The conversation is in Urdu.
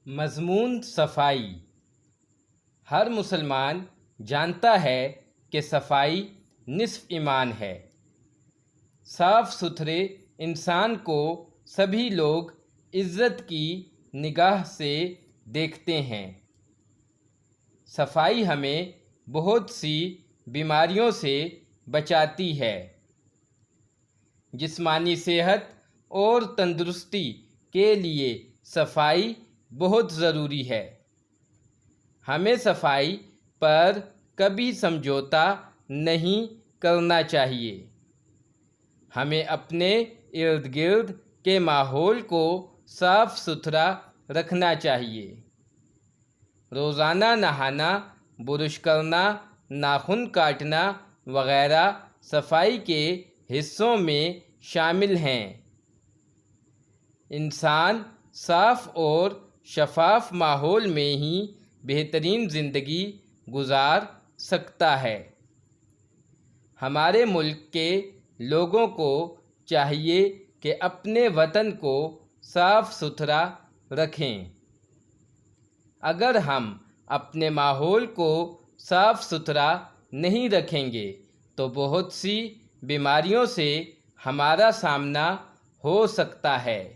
مضمون صفائی۔ ہر مسلمان جانتا ہے کہ صفائی نصف ایمان ہے۔ صاف ستھرے انسان کو سبھی لوگ عزت کی نگاہ سے دیکھتے ہیں۔ صفائی ہمیں بہت سی بیماریوں سے بچاتی ہے۔ جسمانی صحت اور تندرستی کے لیے صفائی بہت ضروری ہے۔ ہمیں صفائی پر کبھی سمجھوتا نہیں کرنا چاہیے۔ ہمیں اپنے ارد گرد کے ماحول کو صاف ستھرا رکھنا چاہیے۔ روزانہ نہانا، برش کرنا، ناخن کاٹنا وغیرہ صفائی کے حصوں میں شامل ہیں۔ انسان صاف اور شفاف ماحول میں ہی بہترین زندگی گزار سکتا ہے۔ ہمارے ملک کے لوگوں کو چاہیے کہ اپنے وطن کو صاف ستھرا رکھیں۔ اگر ہم اپنے ماحول کو صاف ستھرا نہیں رکھیں گے تو بہت سی بیماریوں سے ہمارا سامنا ہو سکتا ہے۔